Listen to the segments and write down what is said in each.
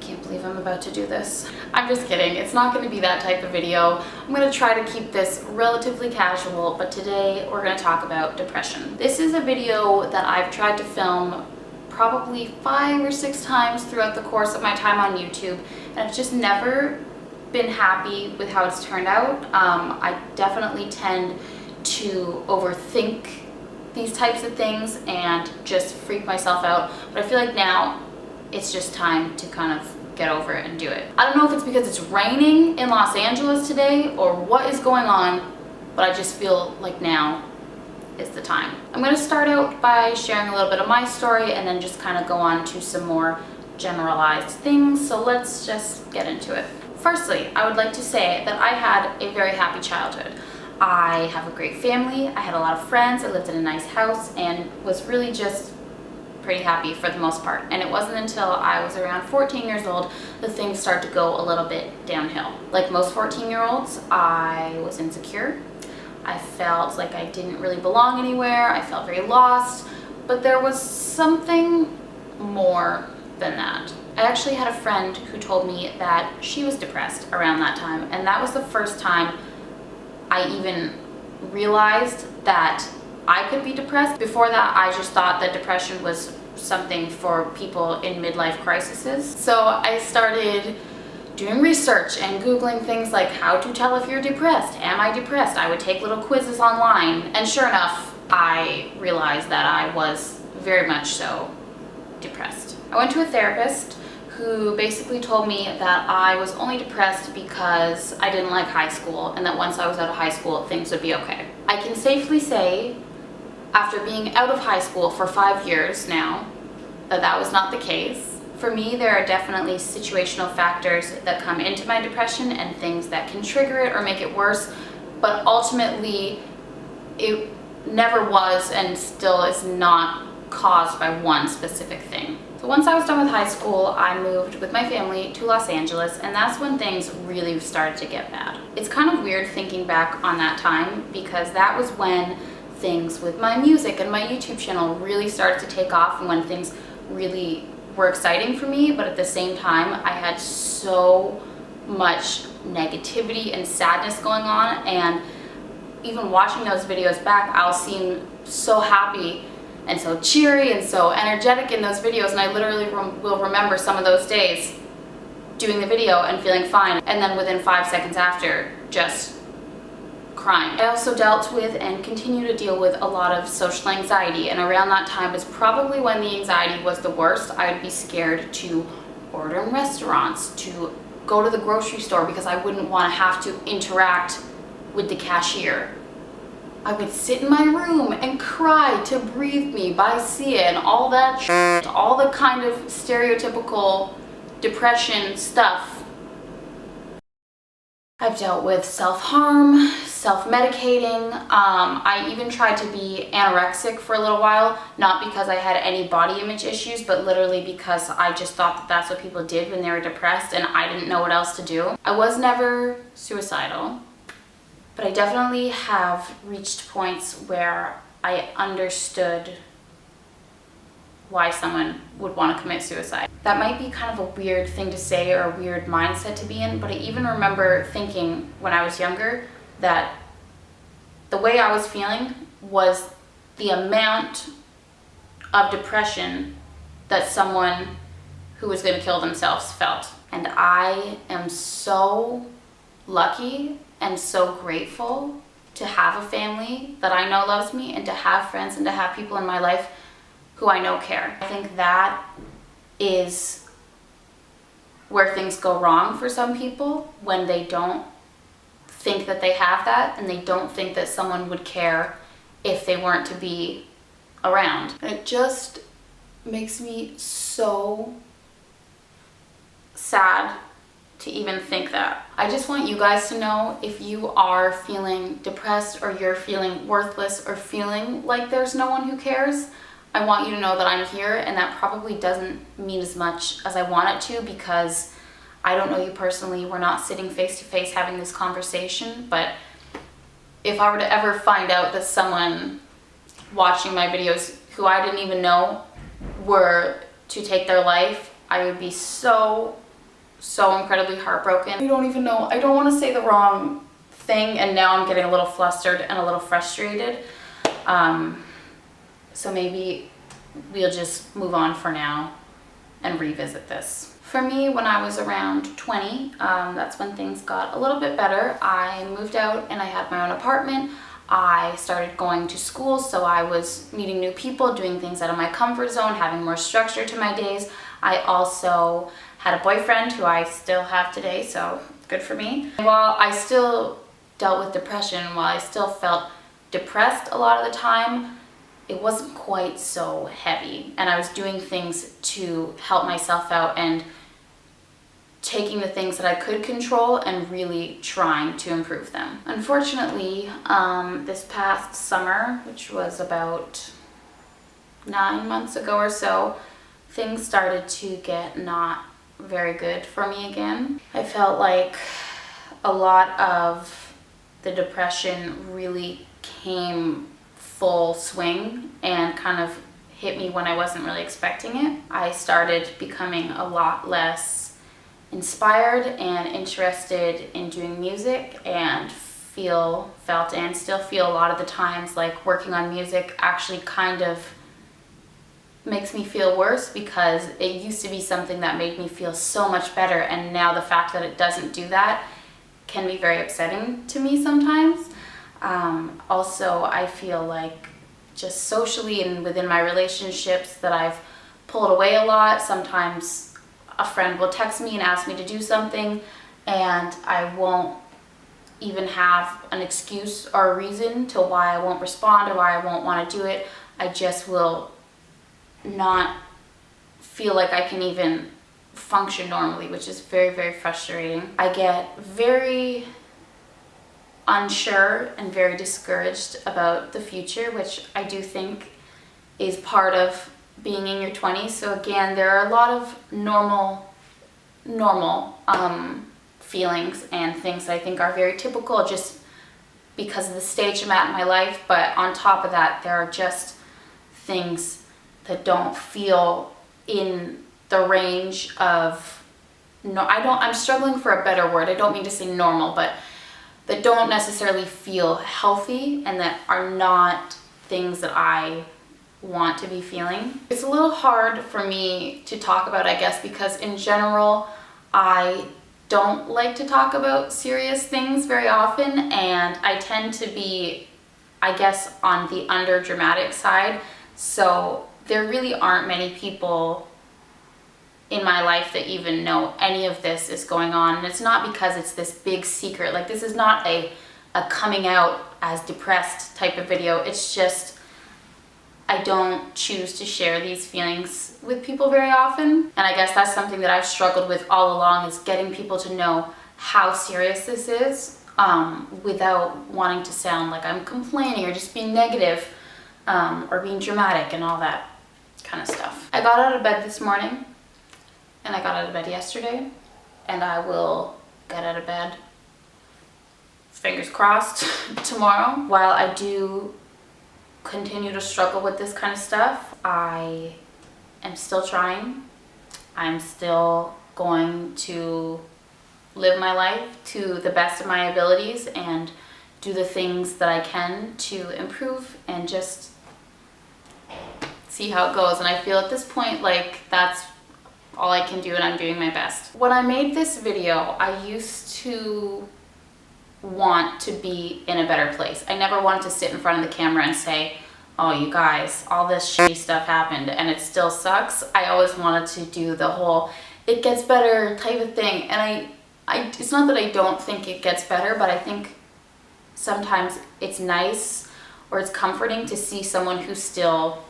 Can't believe I'm about to do this. I'm just kidding. It's not going to be that type of video. I'm going to try to keep this relatively casual, but today we're going to talk about depression. This is a video that I've tried to film probably 5 or 6 times throughout the course of my time on YouTube, and I've just never been happy with how it's turned out. I definitely tend to overthink these types of things and just freak myself out, but I feel like now it's just time to kind of get over it and do it. I don't know if it's because it's raining in Los Angeles today or what is going on, but I just feel like now is the time. I'm going to start out by sharing a little bit of my story and then just kind of go on to some more generalized things. So let's just get into it. Firstly, I would like to say that I had a very happy childhood. I have a great family, I had a lot of friends, I lived in a nice house, and was really just pretty happy for the most part. And it wasn't until I was around 14 years old that things started to go a little bit downhill. Like most 14-year-olds, I was insecure. I felt like I didn't really belong anywhere. I felt very lost, but there was something more than that. I actually had a friend who told me that she was depressed around that time, and that was the first time I even realized that I could be depressed. Before that, I just thought that depression was something for people in midlife crises. So I started doing research and Googling things like how to tell if you're depressed. Am I depressed? I would take little quizzes online, and sure enough, I realized that I was very much so depressed. I went to a therapist who basically told me that I was only depressed because I didn't like high school, and that once I was out of high school, things would be okay. I can safely say, after being out of high school for 5 years now, that was not the case. For me, there are definitely situational factors that come into my depression and things that can trigger it or make it worse, but ultimately it never was and still is not caused by one specific thing. So once I was done with high school, I moved with my family to Los Angeles, and that's when things really started to get bad. It's kind of weird thinking back on that time because that was when things with my music and my YouTube channel really started to take off, and when things really were exciting for me, but at the same time I had so much negativity and sadness going on, and even watching those videos back, I'll seem so happy and so cheery and so energetic in those videos, and I literally will remember some of those days doing the video and feeling fine, and then within 5 seconds after, just crying. I also dealt with and continue to deal with a lot of social anxiety, and around that time was probably when the anxiety was the worst. I would be scared to order in restaurants, to go to the grocery store because I wouldn't want to have to interact with the cashier. I would sit in my room and cry to Breathe Me by Sia and all that shit, all the kind of stereotypical depression stuff. I've dealt with self-harm, self-medicating. I even tried to be anorexic for a little while, not because I had any body image issues, but literally because I just thought that that's what people did when they were depressed, and I didn't know what else to do. I was never suicidal, but I definitely have reached points where I understood why someone would want to commit suicide. That might be kind of a weird thing to say or a weird mindset to be in, but I even remember thinking when I was younger that the way I was feeling was the amount of depression that someone who was going to kill themselves felt. And I am so lucky and so grateful to have a family that I know loves me, and to have friends and to have people in my life who I know care. I think that is where things go wrong for some people, when they don't think that they have that, and they don't think that someone would care if they weren't to be around. And it just makes me so sad to even think that. I just want you guys to know, if you are feeling depressed or you're feeling worthless or feeling like there's no one who cares, I want you to know that I'm here, and that probably doesn't mean as much as I want it to because I don't know you personally. We're not sitting face to face having this conversation, but if I were to ever find out that someone watching my videos who I didn't even know were to take their life, I would be so so incredibly heartbroken. I don't even know, I don't want to say the wrong thing, and now I'm getting a little flustered and a little frustrated. So maybe we'll just move on for now and revisit this. For me, when I was around 20, that's when things got a little bit better. I moved out and I had my own apartment. I started going to school, so I was meeting new people, doing things out of my comfort zone, having more structure to my days. I also had a boyfriend who I still have today, so good for me. While I still dealt with depression, while I still felt depressed a lot of the time, it wasn't quite so heavy, and I was doing things to help myself out and taking the things that I could control and really trying to improve them. Unfortunately, this past summer, which was about 9 months ago or so, things started to get not very good for me again. I felt like a lot of the depression really came full swing and kind of hit me when I wasn't really expecting it. I started becoming a lot less inspired and interested in doing music, and felt and still feel a lot of the times like working on music actually kind of makes me feel worse, because it used to be something that made me feel so much better, and now the fact that it doesn't do that can be very upsetting to me sometimes. Also, I feel like just socially and within my relationships that I've pulled away a lot. Sometimes a friend will text me and ask me to do something, and I won't even have an excuse or a reason to why I won't respond or why I won't want to do it. I just will not feel like I can even function normally, which is very, very frustrating. I get very unsure and very discouraged about the future, which I do think is part of being in your 20s. So again, there are a lot of normal feelings and things that I think are very typical just because of the stage I'm at in my life. But on top of that, there are just things that don't feel in the range of, I'm struggling for a better word. I don't mean to say normal, but that don't necessarily feel healthy and that are not things that I want to be feeling. It's a little hard for me to talk about, I guess, because in general, I don't like to talk about serious things very often, and I tend to be, I guess, on the under dramatic side. So there really aren't many people in my life that even know any of this is going on. And it's not because it's this big secret. Like, this is not a coming out as depressed type of video. It's just, I don't choose to share these feelings with people very often. And I guess that's something that I've struggled with all along, is getting people to know how serious this is, without wanting to sound like I'm complaining or just being negative, or being dramatic and all that kind of stuff. I got out of bed this morning, and I got out of bed yesterday, and I will get out of bed, fingers crossed, tomorrow. While I do continue to struggle with this kind of stuff, I am still trying. I'm still going to live my life to the best of my abilities and do the things that I can to improve and just see how it goes. And I feel at this point like that's all I can do, and I'm doing my best. When I made this video, I used to want to be in a better place. I never wanted to sit in front of the camera and say, oh, you guys, all this shitty stuff happened and it still sucks. I always wanted to do the whole it gets better type of thing. And it's not that I don't think it gets better, but I think sometimes it's nice or it's comforting to see someone who's still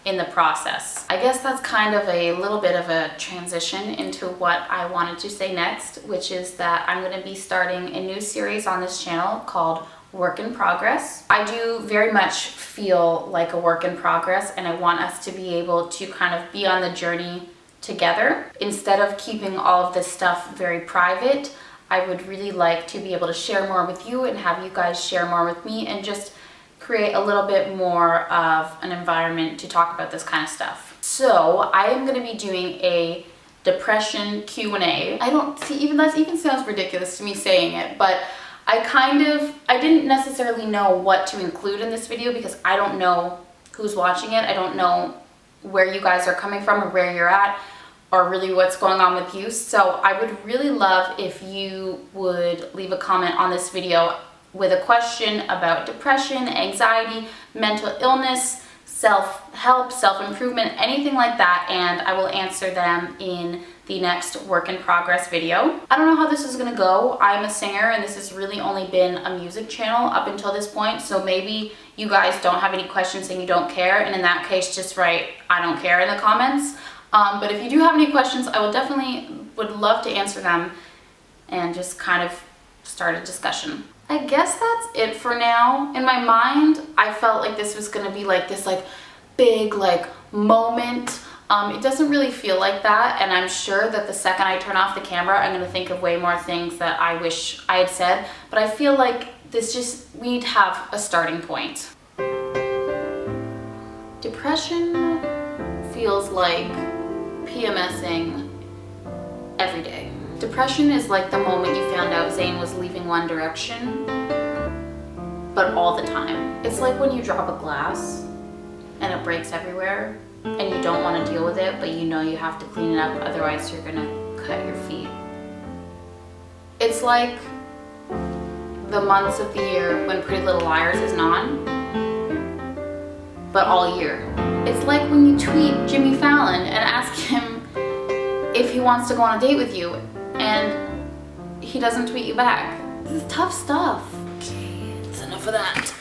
in the process. I guess that's kind of a little bit of a transition into what I wanted to say next, which is that I'm going to be starting a new series on this channel called Work in Progress. I do very much feel like a work in progress, and I want us to be able to kind of be on the journey together. Instead of keeping all of this stuff very private, I would really like to be able to share more with you and have you guys share more with me, and just create a little bit more of an environment to talk about this kind of stuff. So I am going to be doing a depression Q&A. I don't see, even that even sounds ridiculous to me saying it, but I didn't necessarily know what to include in this video because I don't know who's watching it. I don't know where you guys are coming from or where you're at or really what's going on with you. So I would really love if you would leave a comment on this video with a question about depression, anxiety, mental illness, self-help, self-improvement, anything like that, and I will answer them in the next work in progress video. I don't know how this is gonna go. I'm a singer and this has really only been a music channel up until this point, so maybe you guys don't have any questions and you don't care, and in that case just write "I don't care" in the comments. But if you do have any questions, I would love to answer them and just kind of start a discussion. I guess that's it for now. In my mind, I felt like this was gonna be like this big moment. It doesn't really feel like that, and I'm sure that the second I turn off the camera, I'm gonna think of way more things that I wish I had said, but I feel like we need to have a starting point. Depression feels like PMSing every day. Depression is like the moment you found out Zayn was leaving One Direction, but all the time. It's like when you drop a glass and it breaks everywhere and you don't want to deal with it, but you know you have to clean it up, otherwise you're gonna cut your feet. It's like the months of the year when Pretty Little Liars isn't on, but all year. It's like when you tweet Jimmy Fallon and ask him if he wants to go on a date with you, and he doesn't tweet you back. This is tough stuff. Okay, that's enough of that.